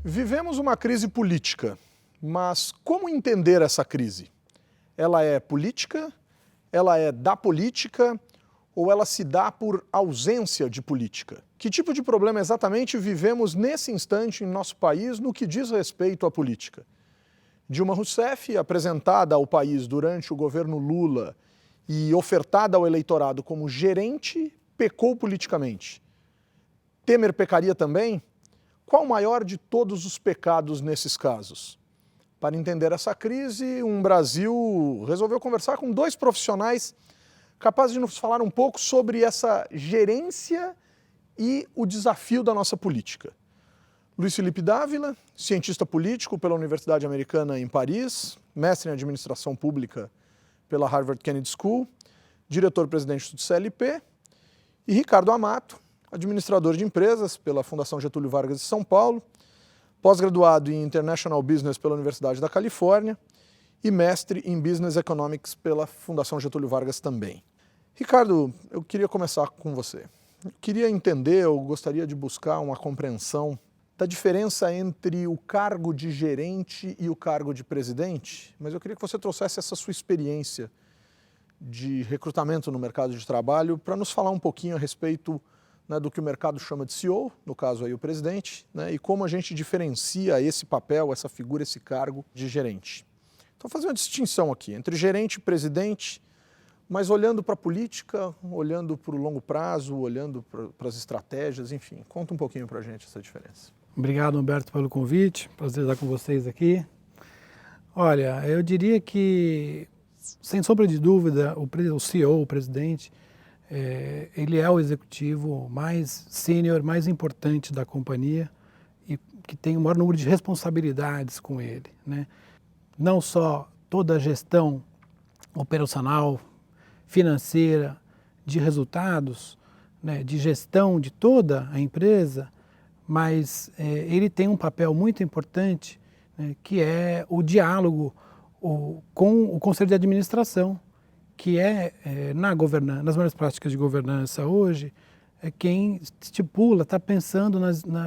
Vivemos uma crise política, mas como entender essa crise? Ela é política? Ela é da política? Ou ela se dá por ausência de política? Que tipo de problema exatamente vivemos nesse instante em nosso país no que diz respeito à política? Dilma Rousseff, apresentada ao país durante o governo Lula e ofertada ao eleitorado como gerente, pecou politicamente. Temer pecaria também? Qual o maior de todos os pecados nesses casos? Para entender essa crise, Brasil resolveu conversar com dois profissionais capazes de nos falar um pouco sobre essa gerência e o desafio da nossa política. Luiz Felipe Dávila, cientista político pela Universidade Americana em Paris, mestre em administração pública pela Harvard Kennedy School, diretor-presidente do CLP, e Ricardo Amato, administrador de empresas pela Fundação Getúlio Vargas de São Paulo, pós-graduado em International Business pela Universidade da Califórnia e mestre em Business Economics pela Fundação Getúlio Vargas também. Ricardo, eu queria começar com você. Eu queria entender, eu gostaria de buscar uma compreensão da diferença entre o cargo de gerente e o cargo de presidente, mas eu queria que você trouxesse essa sua experiência de recrutamento no mercado de trabalho para nos falar um pouquinho a respeito, né, do que o mercado chama de CEO, no caso aí o presidente, né, e como a gente diferencia esse papel, essa figura, esse cargo de gerente. Então, fazer uma distinção aqui entre gerente e presidente, mas olhando para a política, olhando para o longo prazo, olhando para as estratégias, enfim. Conta um pouquinho para a gente essa diferença. Obrigado, Humberto, pelo convite. Prazer estar com vocês aqui. Olha, eu diria que, sem sombra de dúvida, o CEO, o presidente, ele é o executivo mais sênior, mais importante da companhia e que tem o maior número de responsabilidades com ele, né? Não só toda a gestão operacional, financeira, de resultados, né, de gestão de toda a empresa, mas ele tem um papel muito importante, né, que é o diálogo com o Conselho de Administração, que nas melhores práticas de governança hoje, é quem estipula, está pensando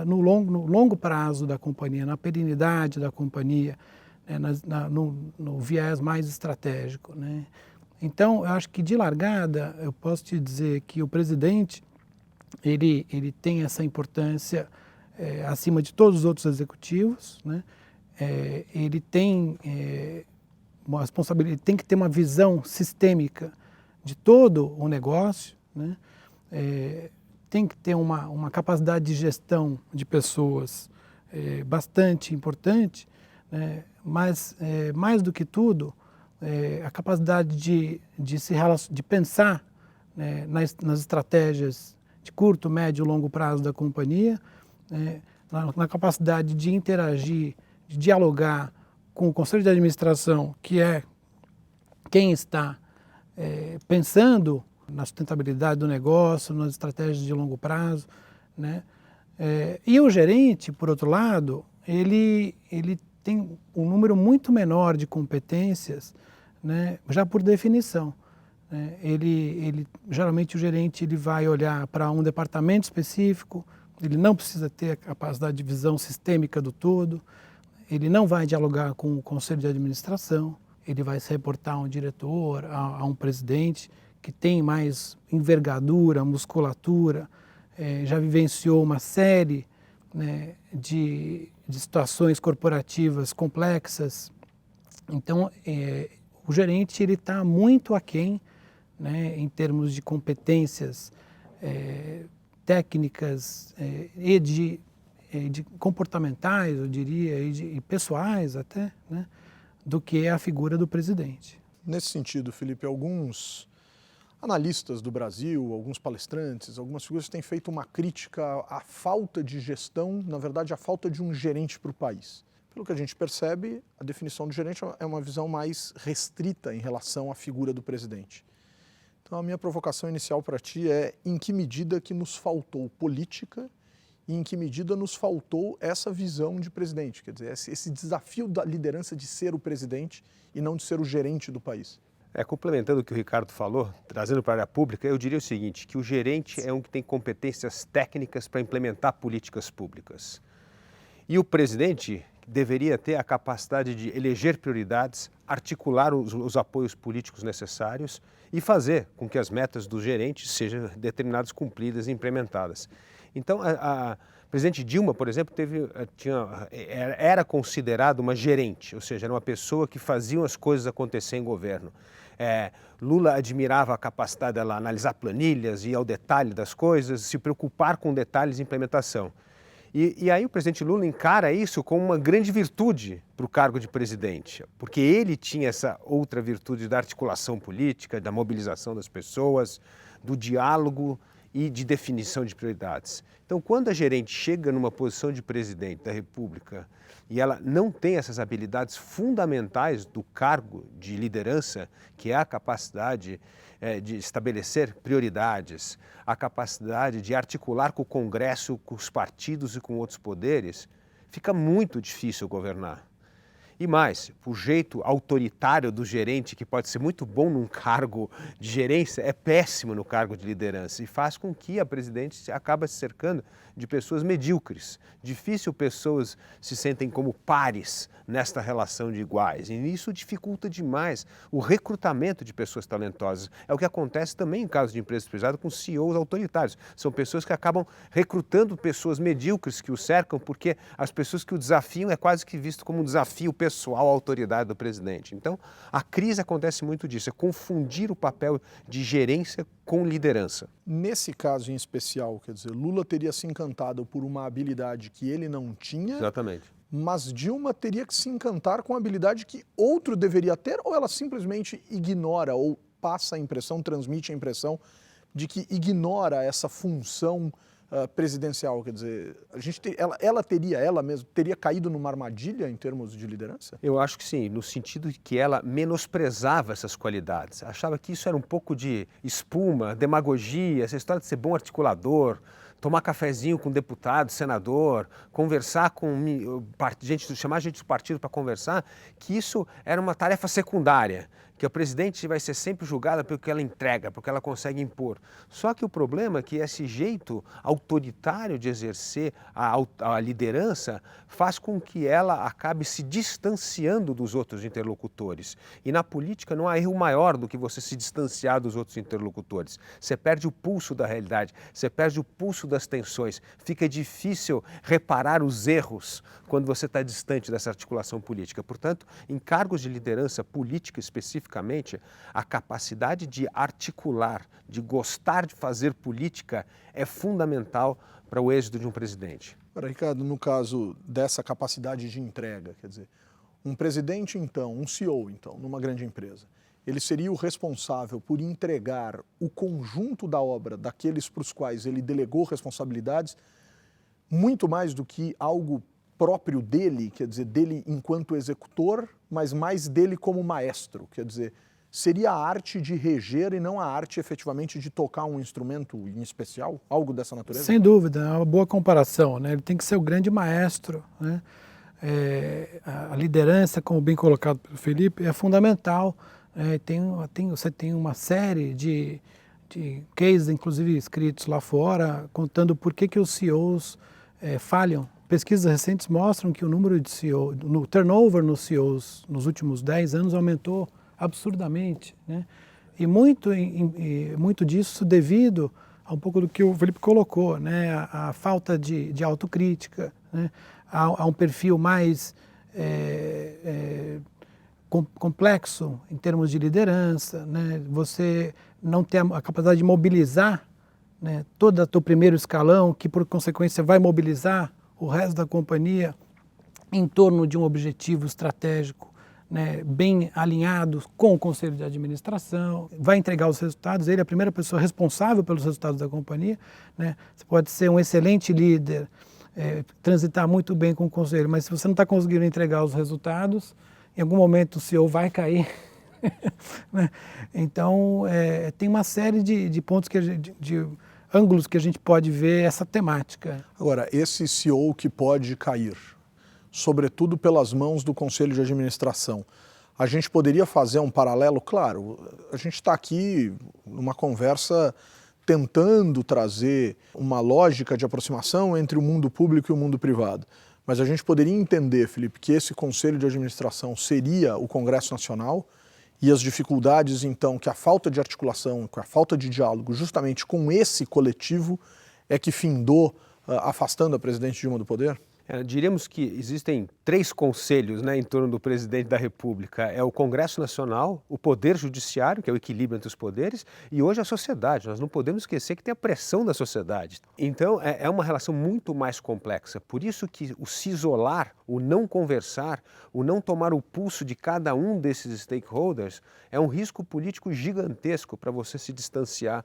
no longo prazo da companhia, na perenidade da companhia, né, no viés mais estratégico, né? Então, eu acho que de largada, eu posso te dizer que o presidente, ele tem essa importância acima de todos os outros executivos, né? Ele tem uma responsabilidade, ele tem que ter uma visão sistêmica de todo o negócio, né? Tem que ter uma capacidade de gestão de pessoas bastante importante, né? Mas, mais do que tudo, a capacidade de pensar, né, nas estratégias de curto, médio e longo prazo da companhia, na capacidade de interagir, de dialogar com o Conselho de Administração, que é quem está pensando na sustentabilidade do negócio, nas estratégias de longo prazo, né? E o gerente, por outro lado, ele tem um número muito menor de competências, né, já por definição. Geralmente o gerente ele vai olhar para um departamento específico, ele não precisa ter a capacidade de visão sistêmica do todo, ele não vai dialogar com o conselho de administração, ele vai se reportar a um diretor, a um presidente que tem mais envergadura, musculatura, já vivenciou uma série, né, de situações corporativas complexas. Então, o gerente está muito aquém, né, em termos de competências técnicas e de comportamentais, eu diria, e pessoais até, né, do que é a figura do presidente. Nesse sentido, Felipe, alguns analistas do Brasil, alguns palestrantes, algumas figuras têm feito uma crítica à falta de gestão, na verdade, à falta de um gerente para o país. Pelo que a gente percebe, a definição do gerente é uma visão mais restrita em relação à figura do presidente. Então, a minha provocação inicial para ti é em que medida que nos faltou política e em que medida nos faltou essa visão de presidente, quer dizer, esse desafio da liderança de ser o presidente e não de ser o gerente do país. Complementando o que o Ricardo falou, trazendo para a área pública, eu diria o seguinte, que o gerente é um que tem competências técnicas para implementar políticas públicas. E o presidente deveria ter a capacidade de eleger prioridades, articular os apoios políticos necessários e fazer com que as metas do gerente sejam determinadas, cumpridas e implementadas. Então, a presidente Dilma, por exemplo, era considerada uma gerente, ou seja, era uma pessoa que fazia as coisas acontecer em governo. Lula admirava a capacidade dela analisar planilhas, ir ao detalhe das coisas, se preocupar com detalhes de implementação. E aí o presidente Lula encara isso como uma grande virtude para o cargo de presidente, porque ele tinha essa outra virtude da articulação política, da mobilização das pessoas, do diálogo e de definição de prioridades. Então, quando a gerente chega numa posição de presidente da República e ela não tem essas habilidades fundamentais do cargo de liderança, que é a capacidade de estabelecer prioridades, a capacidade de articular com o Congresso, com os partidos e com outros poderes, fica muito difícil governar. E mais, o jeito autoritário do gerente, que pode ser muito bom num cargo de gerência, é péssimo no cargo de liderança e faz com que a presidente acabe se cercando de pessoas medíocres. Difícil pessoas se sentem como pares nesta relação de iguais. E isso dificulta demais o recrutamento de pessoas talentosas. É o que acontece também em casos de empresas privadas com CEOs autoritários. São pessoas que acabam recrutando pessoas medíocres que o cercam porque as pessoas que o desafiam é quase que visto como um desafio pessoal à autoridade do presidente. Então, a crise acontece muito disso, é confundir o papel de gerência com liderança. Nesse caso em especial, quer dizer, Lula teria se encantado por uma habilidade que ele não tinha. Exatamente. Mas Dilma teria que se encantar com a habilidade que outro deveria ter, ou ela simplesmente ignora ou passa a impressão, transmite a impressão de que ignora essa função presidencial? Quer dizer, ela mesma teria caído numa armadilha em termos de liderança? Eu acho que sim, no sentido de que ela menosprezava essas qualidades. Achava que isso era um pouco de espuma, demagogia, essa história de ser bom articulador, tomar cafezinho com deputado, senador, conversar com gente, chamar gente do partido para conversar, que isso era uma tarefa secundária, que a presidente vai ser sempre julgada pelo que ela entrega, pelo que ela consegue impor. Só que o problema é que esse jeito autoritário de exercer a liderança faz com que ela acabe se distanciando dos outros interlocutores. E na política não há erro maior do que você se distanciar dos outros interlocutores. Você perde o pulso da realidade, você perde o pulso das tensões. Fica difícil reparar os erros quando você está distante dessa articulação política. Portanto, em cargos de liderança política específicamente, a capacidade de articular, de gostar de fazer política é fundamental para o êxito de um presidente. Agora, Ricardo, no caso dessa capacidade de entrega, quer dizer, um presidente então, um CEO então, numa grande empresa, ele seria o responsável por entregar o conjunto da obra daqueles para os quais ele delegou responsabilidades, muito mais do que algo próprio dele, quer dizer, dele enquanto executor, mas mais dele como maestro, quer dizer, seria a arte de reger e não a arte efetivamente de tocar um instrumento em especial, algo dessa natureza? Sem dúvida, é uma boa comparação, né? Ele tem que ser o grande maestro, né? A liderança, como bem colocado pelo Felipe, é fundamental. Você tem uma série de cases, inclusive escritos lá fora, contando por que os CEOs falham. Pesquisas recentes mostram que o número de CEO, no turnover nos CEOs nos últimos 10 anos aumentou absurdamente, né? E muito disso devido a um pouco do que o Felipe colocou, né? A falta de autocrítica, né? A um perfil mais complexo em termos de liderança, né? Você não tem a capacidade de mobilizar, né, todo o teu primeiro escalão, que por consequência vai mobilizar o resto da companhia em torno de um objetivo estratégico, né, bem alinhado com o conselho de administração, vai entregar os resultados, ele é a primeira pessoa responsável pelos resultados da companhia, né? Você pode ser um excelente líder, transitar muito bem com o conselho, mas se você não está conseguindo entregar os resultados, em algum momento o CEO vai cair. Né? Então, tem uma série de pontos, de ângulos que a gente pode ver essa temática. Agora, esse CEO que pode cair, sobretudo pelas mãos do Conselho de Administração, a gente poderia fazer um paralelo? Claro, a gente está aqui numa conversa tentando trazer uma lógica de aproximação entre o mundo público e o mundo privado. mas a gente poderia entender, Felipe, que esse Conselho de Administração seria o Congresso Nacional e as dificuldades, então, que a falta de articulação, que a falta de diálogo justamente com esse coletivo é que findou afastando a presidente Dilma do poder? Diríamos que existem 3 conselhos, né, em torno do presidente da República. É o Congresso Nacional, o Poder Judiciário, que é o equilíbrio entre os poderes, e hoje a sociedade. Nós não podemos esquecer que tem a pressão da sociedade. Então, é uma relação muito mais complexa. Por isso que o se isolar, o não conversar, o não tomar o pulso de cada um desses stakeholders é um risco político gigantesco para você se distanciar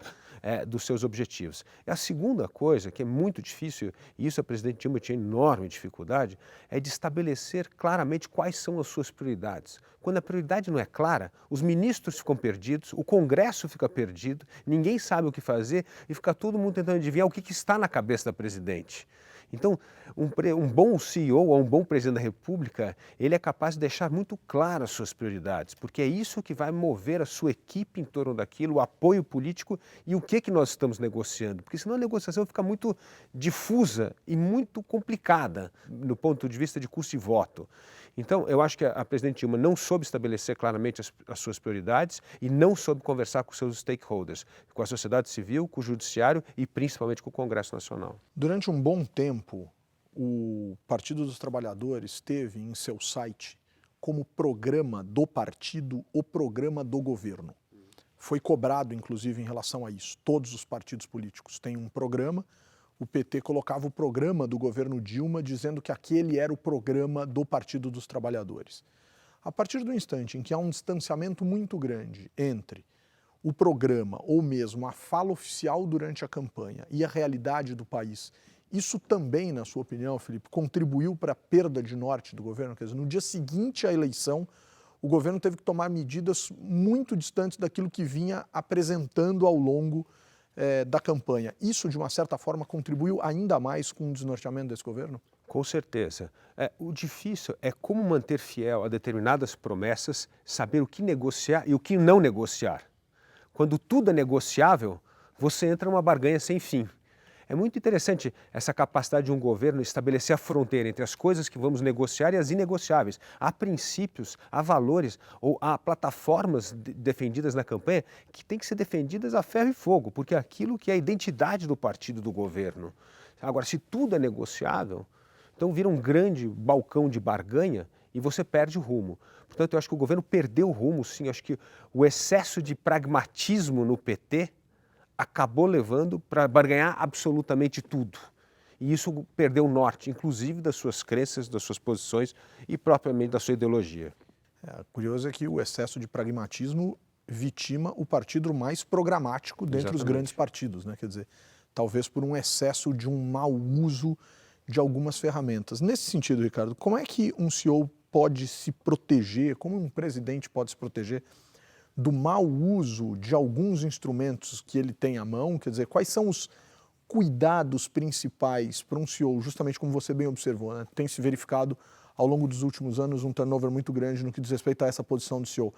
dos seus objetivos. E a segunda coisa, que é muito difícil, e isso a presidente Dilma tinha enorme dificuldade, é de estabelecer claramente quais são as suas prioridades. Quando a prioridade não é clara, os ministros ficam perdidos, o Congresso fica perdido, ninguém sabe o que fazer e fica todo mundo tentando adivinhar o que está na cabeça da presidente. Então, um bom CEO ou um bom presidente da República, ele é capaz de deixar muito claras as suas prioridades, porque é isso que vai mover a sua equipe em torno daquilo, o apoio político e o que nós estamos negociando, porque senão a negociação fica muito difusa e muito complicada no ponto de vista de custo e voto. Então, eu acho que a presidente Dilma não soube estabelecer claramente as suas prioridades e não soube conversar com seus stakeholders, com a sociedade civil, com o judiciário e principalmente com o Congresso Nacional. Durante um bom tempo, o Partido dos Trabalhadores teve em seu site como programa do partido o programa do governo. Foi cobrado, inclusive, em relação a isso. Todos os partidos políticos têm um programa. O PT colocava o programa do governo Dilma dizendo que aquele era o programa do Partido dos Trabalhadores. A partir do instante em que há um distanciamento muito grande entre o programa ou mesmo a fala oficial durante a campanha e a realidade do país, isso também, na sua opinião, Felipe, contribuiu para a perda de norte do governo? Quer dizer, no dia seguinte à eleição, o governo teve que tomar medidas muito distantes daquilo que vinha apresentando ao longo da campanha. Isso, de uma certa forma, contribuiu ainda mais com o desnorteamento desse governo? Com certeza. O difícil é como manter fiel a determinadas promessas, saber o que negociar e o que não negociar. Quando tudo é negociável, você entra numa barganha sem fim. É muito interessante essa capacidade de um governo estabelecer a fronteira entre as coisas que vamos negociar e as inegociáveis. Há princípios, há valores ou há plataformas defendidas na campanha que têm que ser defendidas a ferro e fogo, porque é aquilo que é a identidade do partido do governo. Agora, se tudo é negociável, então vira um grande balcão de barganha e você perde o rumo. Portanto, eu acho que o governo perdeu o rumo, sim. Eu acho que o excesso de pragmatismo no PT acabou levando para barganhar absolutamente tudo. E isso perdeu o norte, inclusive das suas crenças, das suas posições e propriamente da sua ideologia. Curioso é que o excesso de pragmatismo vitima o partido mais programático dentre os grandes partidos, né? Quer dizer, talvez por um excesso de um mau uso de algumas ferramentas. Nesse sentido, Ricardo, como é que um CEO pode se proteger, como um presidente pode se proteger do mau uso de alguns instrumentos que ele tem à mão? Quer dizer, quais são os cuidados principais para um CEO, justamente como você bem observou, né? Tem se verificado ao longo dos últimos anos um turnover muito grande no que diz respeito a essa posição do CEO.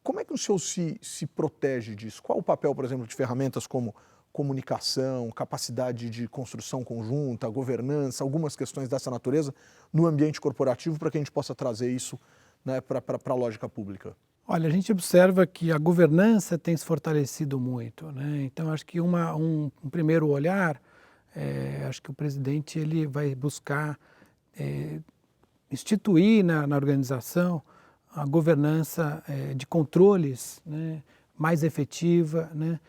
Como é que o CEO se protege disso? Qual o papel, por exemplo, de ferramentas como comunicação, capacidade de construção conjunta, governança, algumas questões dessa natureza no ambiente corporativo para que a gente possa trazer isso, né, para a lógica pública? Olha, a gente observa que a governança tem se fortalecido muito, né? Então, acho que um primeiro olhar, acho que o presidente ele vai buscar instituir na organização a governança de controles, né, mais efetiva, né?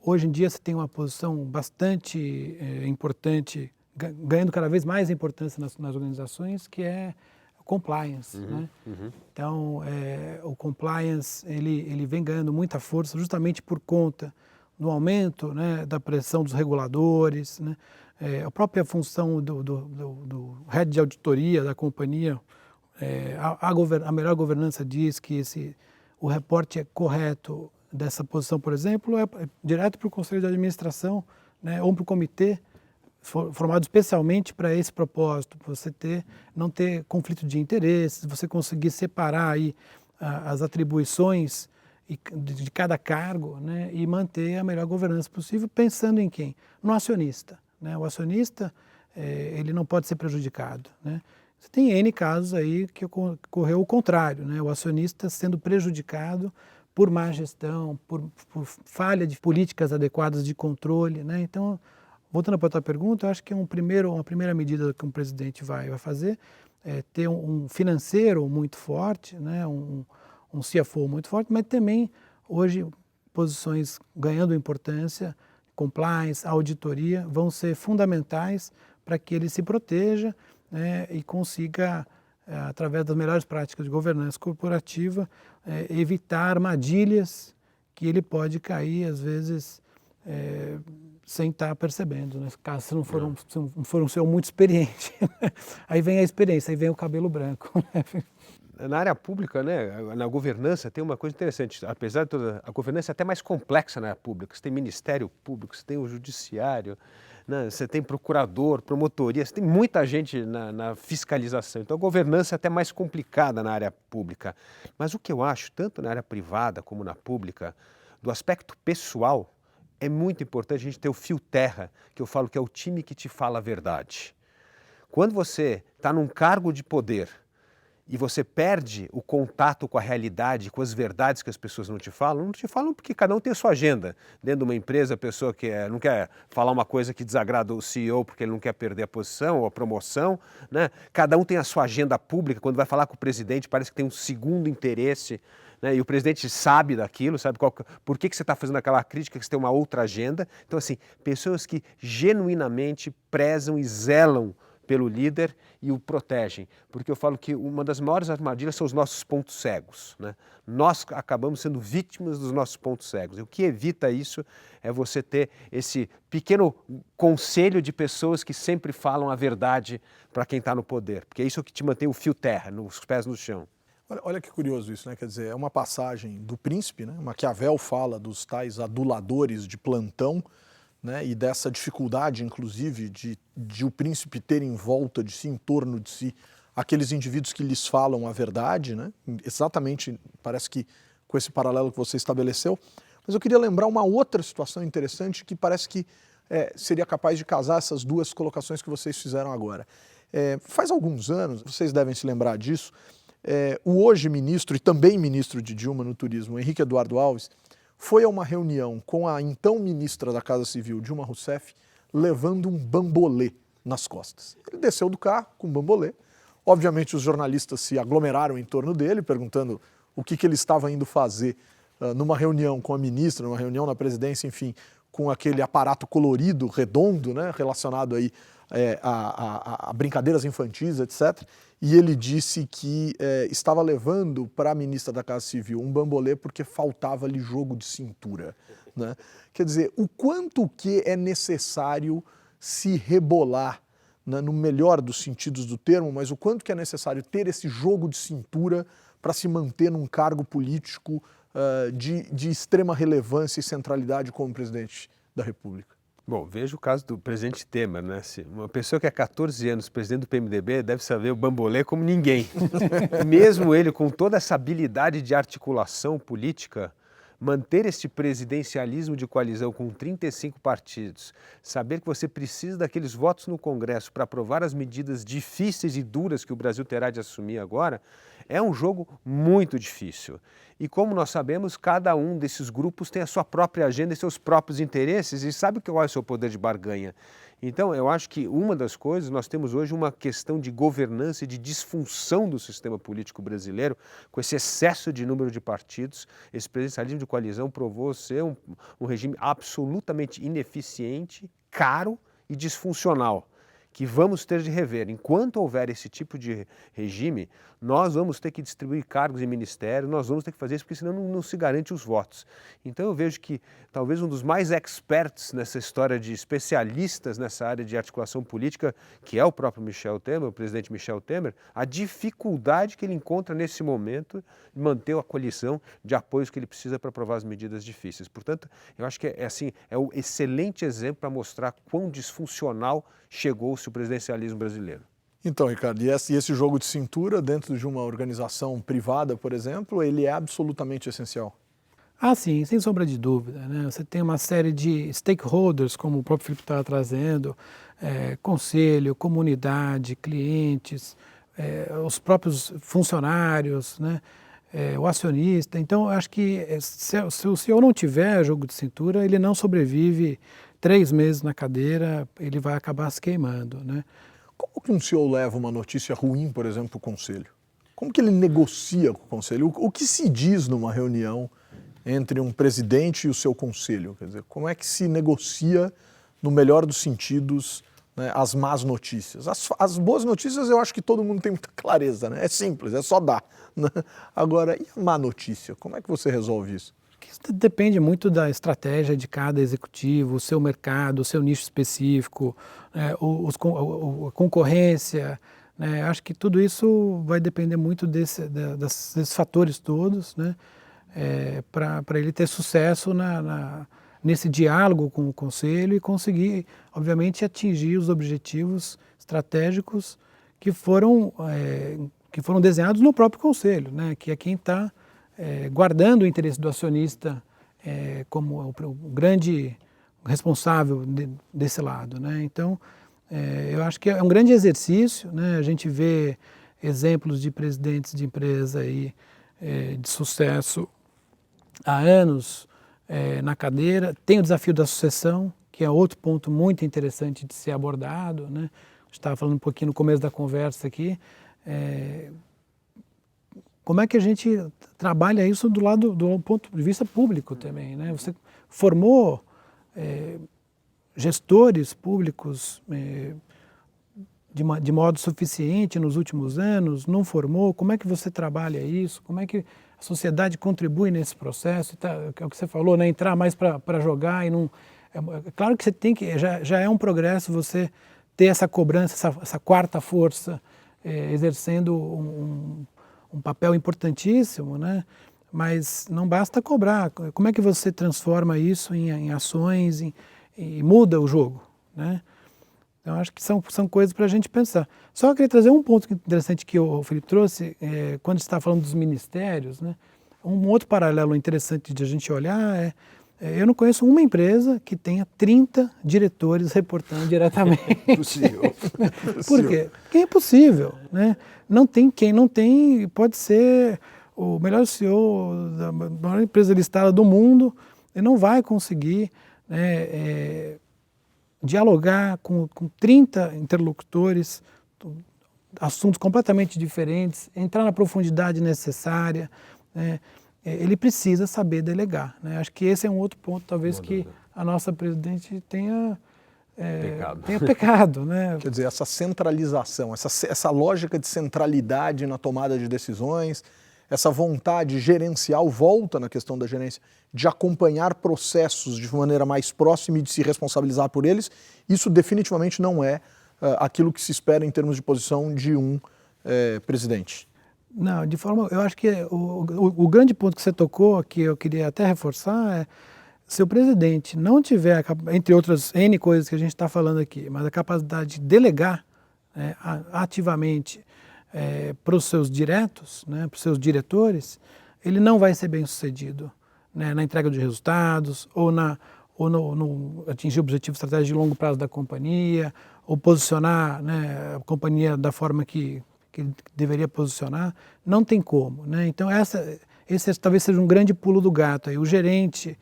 Hoje em dia você tem uma posição bastante importante, ganhando cada vez mais importância nas organizações, que é compliance, né? Então, o compliance ele vem ganhando muita força justamente por conta do aumento, né, da pressão dos reguladores, né? A própria função do head de auditoria da companhia, a melhor governança diz que o reporte é correto dessa posição, por exemplo, é direto para o Conselho de Administração, né, ou para o comitê, formado especialmente para esse propósito, você não ter conflito de interesses, você conseguir separar aí as atribuições de cada cargo, né, e manter a melhor governança possível, pensando em quem? No acionista, né? O acionista ele não pode ser prejudicado, né? Você tem N casos aí que ocorreu o contrário, né? O acionista sendo prejudicado por má gestão, por falha de políticas adequadas de controle, né? Então, voltando para a tua pergunta, eu acho que uma primeira medida que um presidente vai fazer é ter um financeiro muito forte, né? Um CFO muito forte, mas também hoje posições ganhando importância, compliance, auditoria, vão ser fundamentais para que ele se proteja, né, e consiga, através das melhores práticas de governança corporativa, evitar armadilhas que ele pode cair, às vezes, sem estar percebendo, né? Caso você não for um CEO muito experiente. Aí vem a experiência, aí vem o cabelo branco. Na área pública, né, na governança, tem uma coisa interessante. Apesar de toda a governança é até mais complexa na área pública. Você tem ministério público, você tem o judiciário, né, você tem procurador, promotoria, você tem muita gente na fiscalização. Então a governança é até mais complicada na área pública. Mas o que eu acho, tanto na área privada como na pública, do aspecto pessoal, é muito importante a gente ter o fio terra, que eu falo que é o time que te fala a verdade. Quando você está num cargo de poder e você perde o contato com a realidade, com as verdades que as pessoas não te falam porque cada um tem a sua agenda. Dentro de uma empresa, a pessoa que não quer falar uma coisa que desagrada o CEO porque ele não quer perder a posição ou a promoção, né? Cada um tem a sua agenda pública. Quando vai falar com o presidente, parece que tem um segundo interesse, né? E o presidente sabe daquilo, sabe por que você está fazendo aquela crítica, que você tem uma outra agenda. Então, assim, pessoas que genuinamente prezam e zelam pelo líder e o protegem, porque eu falo que uma das maiores armadilhas são os nossos pontos cegos, né? Nós acabamos sendo vítimas dos nossos pontos cegos, e o que evita isso é você ter esse pequeno conselho de pessoas que sempre falam a verdade para quem está no poder, porque é isso que te mantém o fio terra, os pés no chão. Olha que curioso isso, né? Quer dizer, é uma passagem do príncipe, né? Maquiavel fala dos tais aduladores de plantão, né, e dessa dificuldade, inclusive, de o príncipe ter em volta de si, em torno de si, aqueles indivíduos que lhes falam a verdade, né? Exatamente, parece que com esse paralelo que você estabeleceu. Mas eu queria lembrar uma outra situação interessante que parece que seria capaz de casar essas duas colocações que vocês fizeram agora. Faz alguns anos, vocês devem se lembrar disso, o hoje ministro e também ministro de Dilma no turismo, Henrique Eduardo Alves, foi a uma reunião com a então ministra da Casa Civil, Dilma Rousseff, levando um bambolê nas costas. Ele desceu do carro com um bambolê. Obviamente os jornalistas se aglomeraram em torno dele, perguntando o que ele estava indo fazer numa reunião com a ministra, numa reunião na presidência, enfim, com aquele aparato colorido, redondo, né, relacionado aí a brincadeiras infantis, etc. E ele disse que estava levando para a ministra da Casa Civil um bambolê porque faltava-lhe jogo de cintura, né? Quer dizer, o quanto que é necessário se rebolar, né, no melhor dos sentidos do termo, mas o quanto que é necessário ter esse jogo de cintura para se manter num cargo político de extrema relevância e centralidade como presidente da República. Bom, veja o caso do presidente Temer, né? Uma pessoa que há 14 anos presidente do PMDB deve saber o bambolê como ninguém. Mesmo ele com toda essa habilidade de articulação política, manter este presidencialismo de coalizão com 35 partidos, saber que você precisa daqueles votos no Congresso para aprovar as medidas difíceis e duras que o Brasil terá de assumir agora, é um jogo muito difícil. E como nós sabemos, cada um desses grupos tem a sua própria agenda e seus próprios interesses e sabe qual é o seu poder de barganha. Então, eu acho que uma das coisas, nós temos hoje uma questão de governança e de disfunção do sistema político brasileiro, com esse excesso de número de partidos. Esse presidencialismo de coalizão provou ser um regime absolutamente ineficiente, caro e disfuncional, que vamos ter de rever. Enquanto houver esse tipo de regime, nós vamos ter que distribuir cargos em ministério, nós vamos ter que fazer isso, porque senão não se garante os votos. Então eu vejo que talvez um dos mais experts nessa história de especialistas nessa área de articulação política, que é o próprio Michel Temer, o presidente Michel Temer, a dificuldade que ele encontra nesse momento de manter a coalizão de apoios que ele precisa para aprovar as medidas difíceis. Portanto, eu acho que é um excelente exemplo para mostrar quão disfuncional chegou-se o presidencialismo brasileiro. Então, Ricardo, e esse jogo de cintura dentro de uma organização privada, por exemplo, ele é absolutamente essencial? Ah, sim, sem sombra de dúvida, né? Você tem uma série de stakeholders, como o próprio Felipe estava trazendo, conselho, comunidade, clientes, os próprios funcionários, né? O acionista. Então, eu acho que se o CEO não tiver jogo de cintura, ele não sobrevive 3 meses na cadeira, ele vai acabar se queimando, né? Como que um CEO leva uma notícia ruim, por exemplo, para o conselho? Como que ele negocia com o conselho? O que se diz numa reunião entre um presidente e o seu conselho? Quer dizer, como é que se negocia, no melhor dos sentidos, né, as más notícias? As boas notícias eu acho que todo mundo tem muita clareza, né? É simples, é só dar, né? Agora, e a má notícia? Como é que você resolve isso? Isso depende muito da estratégia de cada executivo, o seu mercado, o seu nicho específico, a concorrência, né? Acho que tudo isso vai depender muito desses fatores todos, né? Para ele ter sucesso nesse diálogo com o conselho e conseguir, obviamente, atingir os objetivos estratégicos que foram desenhados no próprio conselho, né? Que é quem está guardando o interesse do acionista como o grande responsável desse lado, né? Então, eu acho que é um grande exercício, né? A gente vê exemplos de presidentes de empresa aí, de sucesso há anos na cadeira. Tem o desafio da sucessão, que é outro ponto muito interessante de ser abordado, né? A gente estava falando um pouquinho no começo da conversa aqui. Como é que a gente trabalha isso do ponto de vista público também, né? Você formou gestores públicos de modo suficiente nos últimos anos? Não formou? Como é que você trabalha isso? Como é que a sociedade contribui nesse processo? É o que você falou, né? Entrar mais para jogar e não... É claro que você tem que... Já é um progresso você ter essa cobrança, essa quarta força exercendo um papel importantíssimo, né? Mas não basta cobrar. Como é que você transforma isso em ações e muda o jogo, né? Então, acho que são coisas para a gente pensar. Só queria trazer um ponto interessante que o Felipe trouxe, quando está falando dos ministérios, né? Um outro paralelo interessante de a gente olhar eu não conheço uma empresa que tenha 30 diretores reportando diretamente. Impossível. Por quê? Porque é impossível, né? Quem não tem, pode ser o melhor CEO da maior empresa listada do mundo, ele não vai conseguir, né, dialogar com 30 interlocutores, assuntos completamente diferentes, entrar na profundidade necessária, né? Ele precisa saber delegar, né? Acho que esse é um outro ponto, talvez, que a nossa presidente tenha pecado, né? Quer dizer, essa centralização, essa lógica de centralidade na tomada de decisões, essa vontade gerencial, volta na questão da gerência, de acompanhar processos de maneira mais próxima e de se responsabilizar por eles, isso definitivamente não é aquilo que se espera em termos de posição de um presidente. Não, eu acho que o grande ponto que você tocou, que eu queria até reforçar, se o presidente não tiver, entre outras N coisas que a gente está falando aqui, mas a capacidade de delegar ativamente para os seus diretos, né, para os seus diretores, ele não vai ser bem sucedido, né, na entrega de resultados ou no atingir objetivos estratégicos de longo prazo da companhia, ou posicionar, né, a companhia da forma que deveria posicionar. Não tem como, né? Então esse talvez seja um grande pulo do gato aí. O gerente,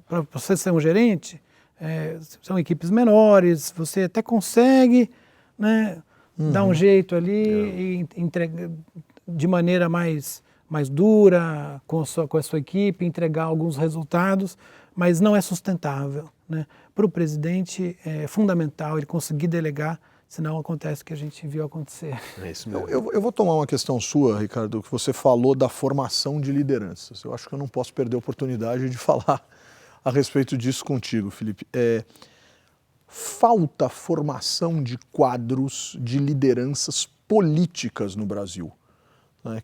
para você ser um gerente, são equipes menores, você até consegue, né, dar um jeito ali e entregar de maneira mais dura com a sua equipe, entregar alguns resultados, mas não é sustentável, né? Para o presidente é fundamental ele conseguir delegar, senão acontece o que a gente viu acontecer. É isso mesmo. Eu vou tomar uma questão sua, Ricardo, que você falou da formação de lideranças. Eu acho que eu não posso perder a oportunidade de falar a respeito disso contigo, Felipe. Falta formação de quadros de lideranças políticas no Brasil.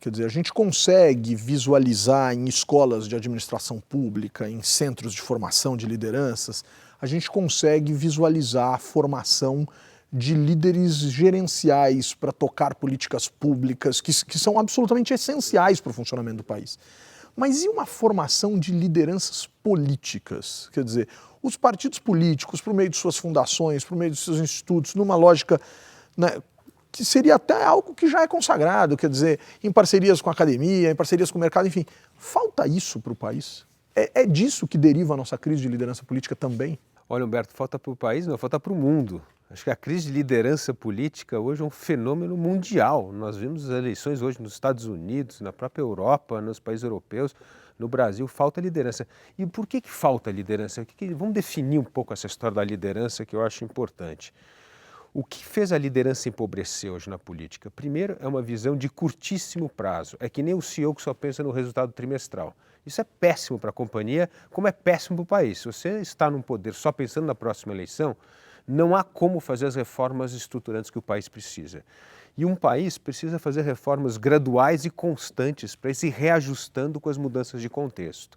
Quer dizer, a gente consegue visualizar em escolas de administração pública, em centros de formação de lideranças, a gente consegue visualizar a formação de líderes gerenciais para tocar políticas públicas que são absolutamente essenciais para o funcionamento do país. Mas e uma formação de lideranças políticas? Quer dizer, os partidos políticos, por meio de suas fundações, por meio de seus institutos, numa lógica, né, que seria até algo que já é consagrado, quer dizer, em parcerias com a academia, em parcerias com o mercado, enfim. Falta isso para o país? É disso que deriva a nossa crise de liderança política também? Olha, Humberto, falta para o país, não, falta para o mundo. Acho que a crise de liderança política hoje é um fenômeno mundial. Nós vimos as eleições hoje nos Estados Unidos, na própria Europa, nos países europeus, no Brasil, falta liderança. E por que falta liderança? Vamos definir um pouco essa história da liderança que eu acho importante. O que fez a liderança empobrecer hoje na política? Primeiro, é uma visão de curtíssimo prazo. É que nem o CEO que só pensa no resultado trimestral. Isso é péssimo para a companhia, como é péssimo para o país. Se você está num poder só pensando na próxima eleição, não há como fazer as reformas estruturantes que o país precisa. E um país precisa fazer reformas graduais e constantes para ir se reajustando com as mudanças de contexto.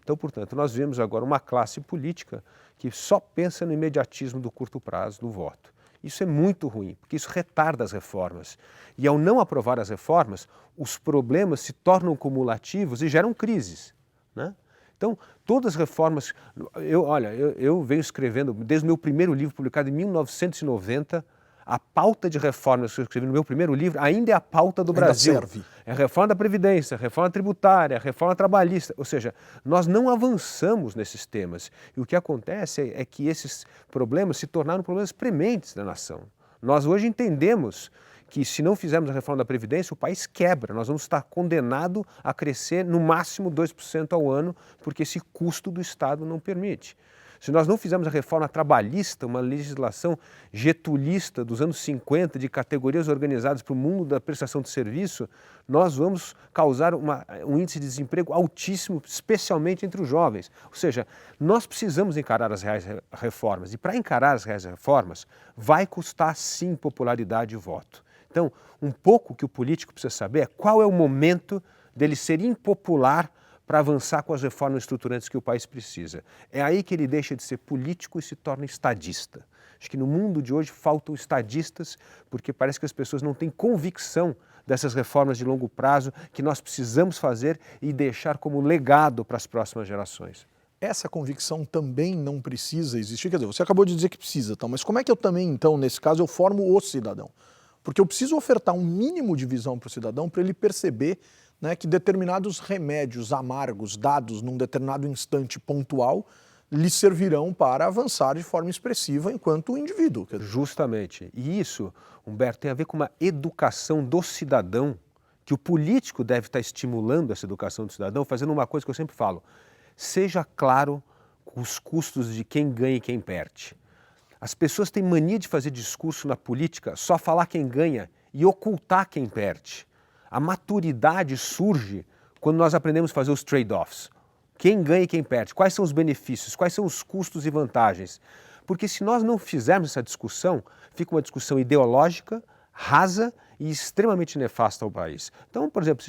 Então, portanto, nós vemos agora uma classe política que só pensa no imediatismo do curto prazo, do voto. Isso é muito ruim, porque isso retarda as reformas. E ao não aprovar as reformas, os problemas se tornam cumulativos e geram crises, né? Então, todas as reformas... Eu venho escrevendo, desde o meu primeiro livro, publicado em 1990, a pauta de reformas que eu escrevi no meu primeiro livro ainda é a pauta do Brasil. Serve. É a reforma da Previdência, a reforma tributária, a reforma trabalhista. Ou seja, nós não avançamos nesses temas. E o que acontece é que esses problemas se tornaram problemas prementes da nação. Nós hoje entendemos que se não fizermos a reforma da Previdência, o país quebra. Nós vamos estar condenados a crescer no máximo 2% ao ano, porque esse custo do Estado não permite. Se nós não fizermos a reforma trabalhista, uma legislação getulista dos anos 50, de categorias organizadas para o mundo da prestação de serviço, nós vamos causar um índice de desemprego altíssimo, especialmente entre os jovens. Ou seja, nós precisamos encarar as reais reformas. E para encarar as reais reformas, vai custar sim popularidade e voto. Então, um pouco que o político precisa saber é qual é o momento dele ser impopular para avançar com as reformas estruturantes que o país precisa. É aí que ele deixa de ser político e se torna estadista. Acho que no mundo de hoje faltam estadistas, porque parece que as pessoas não têm convicção dessas reformas de longo prazo que nós precisamos fazer e deixar como legado para as próximas gerações. Essa convicção também não precisa existir? Quer dizer, você acabou de dizer que precisa, mas como é que eu também, então, nesse caso, eu formo o cidadão? Porque eu preciso ofertar um mínimo de visão para o cidadão para ele perceber, né, que determinados remédios amargos dados num determinado instante pontual lhe servirão para avançar de forma expressiva enquanto indivíduo. Justamente. E isso, Humberto, tem a ver com uma educação do cidadão, que o político deve estar estimulando essa educação do cidadão, fazendo uma coisa que eu sempre falo: seja claro com os custos de quem ganha e quem perde. As pessoas têm mania de fazer discurso na política, só falar quem ganha e ocultar quem perde. A maturidade surge quando nós aprendemos a fazer os trade-offs. Quem ganha e quem perde, quais são os benefícios, quais são os custos e vantagens. Porque se nós não fizermos essa discussão, fica uma discussão ideológica, rasa e extremamente nefasta ao país. Então, por exemplo,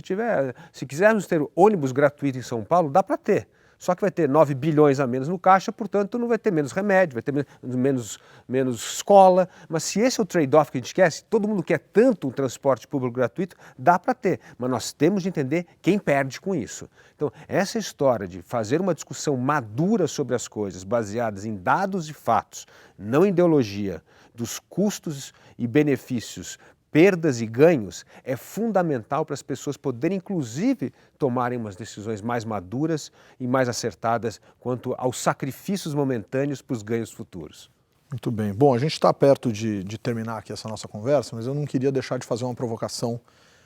se quisermos ter ônibus gratuito em São Paulo, dá para ter. Só que vai ter 9 bilhões a menos no caixa, portanto não vai ter menos remédio, vai ter menos escola. Mas se esse é o trade-off que a gente quer, se todo mundo quer tanto um transporte público gratuito, dá para ter. Mas nós temos de entender quem perde com isso. Então, essa história de fazer uma discussão madura sobre as coisas, baseadas em dados e fatos, não em ideologia, dos custos e benefícios, perdas e ganhos, é fundamental para as pessoas poderem, inclusive, tomarem umas decisões mais maduras e mais acertadas quanto aos sacrifícios momentâneos para os ganhos futuros. Muito bem. Bom, a gente está perto de terminar aqui essa nossa conversa, mas eu não queria deixar de fazer uma provocação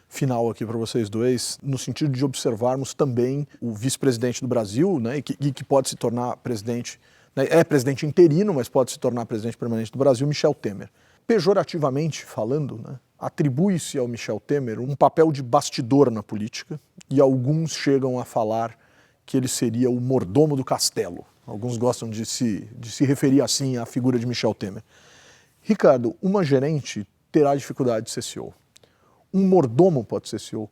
final aqui para vocês dois, no sentido de observarmos também o vice-presidente do Brasil, né, e que pode se tornar presidente, né, é presidente interino, mas pode se tornar presidente permanente do Brasil, Michel Temer. Pejorativamente falando, né, atribui-se ao Michel Temer um papel de bastidor na política e alguns chegam a falar que ele seria o mordomo do castelo. Alguns gostam de se referir assim à figura de Michel Temer. Ricardo, uma gerente terá dificuldade de ser CEO. Um mordomo pode ser CEO.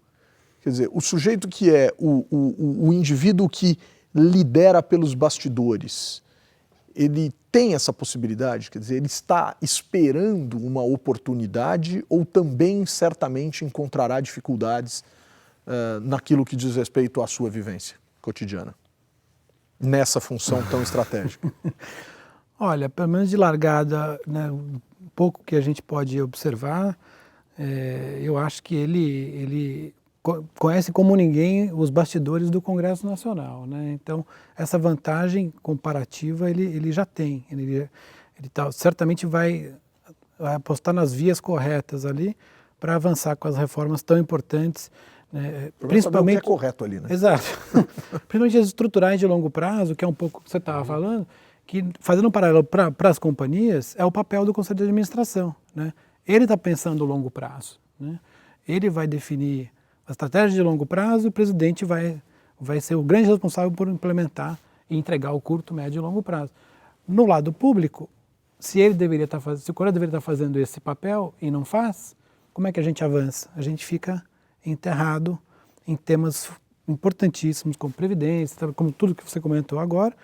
Quer dizer, o sujeito que é o indivíduo que lidera pelos bastidores, ele tem essa possibilidade? Quer dizer, ele está esperando uma oportunidade ou também certamente encontrará dificuldades naquilo que diz respeito à sua vivência cotidiana, nessa função tão estratégica? Olha, pelo menos de largada, né, um pouco que a gente pode observar, eu acho que ele conhece como ninguém os bastidores do Congresso Nacional, né? Então, essa vantagem comparativa ele já tem. Ele certamente vai apostar nas vias corretas ali para avançar com as reformas tão importantes, né? Principalmente o que é correto ali, né? Exato. Principalmente as estruturais de longo prazo, que é um pouco o que você estava falando, que, fazendo um paralelo para as companhias, é o papel do Conselho de Administração, né? Ele está pensando a longo prazo, né? Ele vai definir a estratégia de longo prazo e o presidente vai ser o grande responsável por implementar e entregar o curto, médio e longo prazo. No lado público, se o Correio deveria estar fazendo esse papel e não faz, como é que a gente avança? A gente fica enterrado em temas importantíssimos como previdência, como tudo que você comentou agora,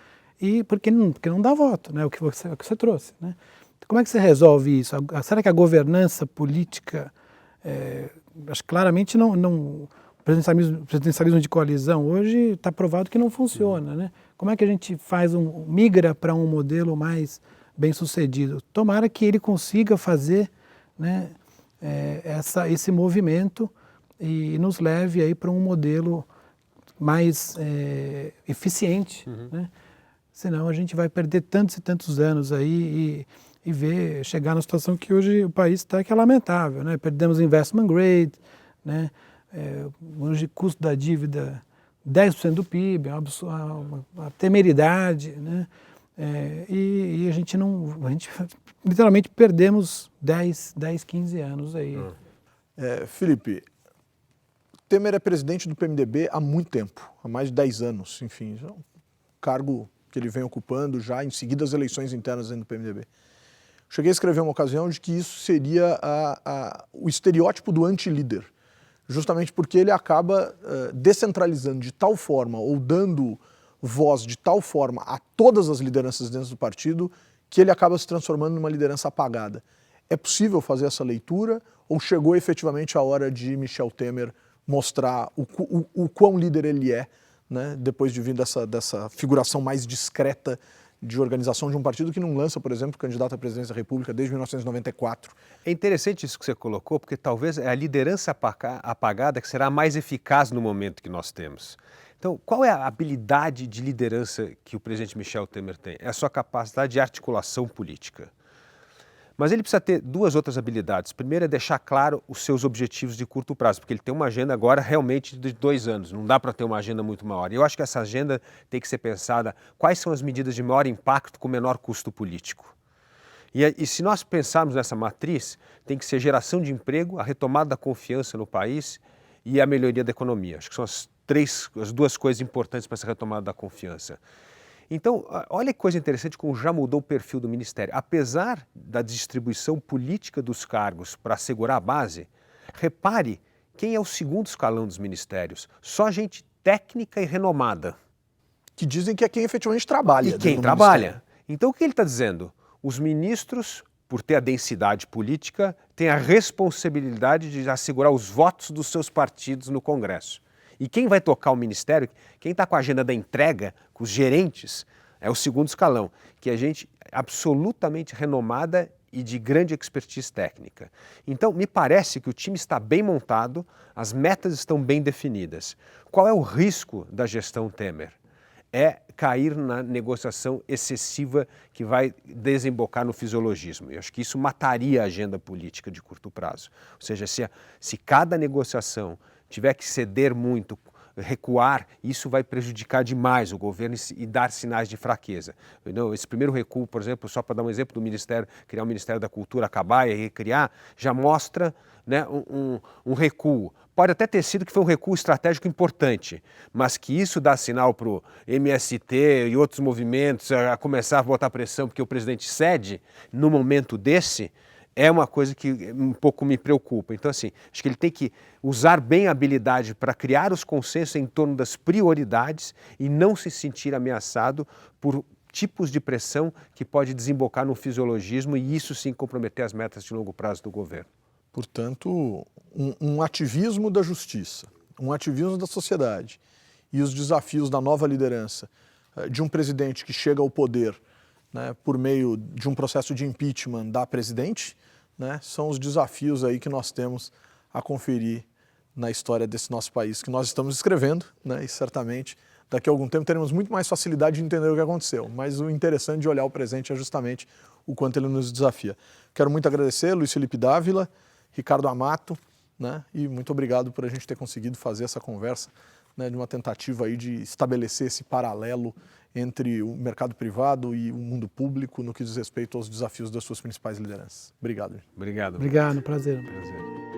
e porque não dá voto, né? O que você trouxe, né? Então, como é que você resolve isso? Será que a governança política, acho que claramente o presidencialismo de coalizão hoje está provado que não funciona, né? Como é que a gente migra para um modelo mais bem sucedido? Tomara que ele consiga fazer, né, esse movimento e nos leve aí para um modelo mais eficiente, né? Senão a gente vai perder tantos e tantos anos aí e chegar na situação que hoje o país está, que é lamentável, né? Perdemos investment grade, né? Hoje o custo da dívida 10% do PIB, é uma temeridade, né? E a gente literalmente perdemos 10, 15 anos aí. Felipe, Temer é presidente do PMDB há muito tempo, há mais de 10 anos, enfim, é um cargo que ele vem ocupando já em seguida as eleições internas dentro do PMDB. Cheguei a escrever uma ocasião de que isso seria o estereótipo do anti-líder, justamente porque ele acaba descentralizando de tal forma ou dando voz de tal forma a todas as lideranças dentro do partido que ele acaba se transformando numa liderança apagada. É possível fazer essa leitura ou chegou efetivamente a hora de Michel Temer mostrar o quão líder ele é, né, depois de vir dessa figuração mais discreta de organização de um partido que não lança, por exemplo, candidato à presidência da República desde 1994. É interessante isso que você colocou, porque talvez é a liderança apagada que será a mais eficaz no momento que nós temos. Então, qual é a habilidade de liderança que o presidente Michel Temer tem? É a sua capacidade de articulação política. Mas ele precisa ter duas outras habilidades. Primeiro é deixar claro os seus objetivos de curto prazo, porque ele tem uma agenda agora realmente de 2 anos, não dá para ter uma agenda muito maior. E eu acho que essa agenda tem que ser pensada, quais são as medidas de maior impacto com menor custo político. E se nós pensarmos nessa matriz, tem que ser geração de emprego, a retomada da confiança no país e a melhoria da economia. Acho que são as duas coisas importantes para essa retomada da confiança. Então, olha que coisa interessante como já mudou o perfil do Ministério. Apesar da distribuição política dos cargos para assegurar a base, repare quem é o segundo escalão dos ministérios. Só gente técnica e renomada. Que dizem que é quem efetivamente trabalha. E quem trabalha. Então, o que ele está dizendo? Os ministros, por ter a densidade política, têm a responsabilidade de assegurar os votos dos seus partidos no Congresso. E quem vai tocar o ministério, quem está com a agenda da entrega, com os gerentes, é o segundo escalão, que é gente absolutamente renomada e de grande expertise técnica. Então, me parece que o time está bem montado, as metas estão bem definidas. Qual é o risco da gestão Temer? É cair na negociação excessiva que vai desembocar no fisiologismo. Eu acho que isso mataria a agenda política de curto prazo. Ou seja, se cada negociação tiver que ceder muito, recuar, isso vai prejudicar demais o governo e dar sinais de fraqueza. Esse primeiro recuo, por exemplo, só para dar um exemplo do Ministério, criar o Ministério da Cultura, acabar e recriar, já mostra, né, um recuo. Pode até ter sido que foi um recuo estratégico importante, mas que isso dá sinal para o MST e outros movimentos a começar a botar pressão porque o presidente cede no momento desse, é uma coisa que um pouco me preocupa. Então, assim, acho que ele tem que usar bem a habilidade para criar os consensos em torno das prioridades e não se sentir ameaçado por tipos de pressão que pode desembocar no fisiologismo e isso sim comprometer as metas de longo prazo do governo. Portanto, um ativismo da justiça, um ativismo da sociedade e os desafios da nova liderança de um presidente que chega ao poder, né, por meio de um processo de impeachment da presidente, né, são os desafios aí que nós temos a conferir na história desse nosso país, que nós estamos escrevendo, né, e certamente daqui a algum tempo teremos muito mais facilidade de entender o que aconteceu. Mas o interessante de olhar o presente é justamente o quanto ele nos desafia. Quero muito agradecer Luiz Felipe Dávila, Ricardo Amato, né, e muito obrigado por a gente ter conseguido fazer essa conversa, né, de uma tentativa aí de estabelecer esse paralelo entre o mercado privado e o mundo público no que diz respeito aos desafios das suas principais lideranças. Obrigado. Obrigado. Obrigado, prazer. Prazer.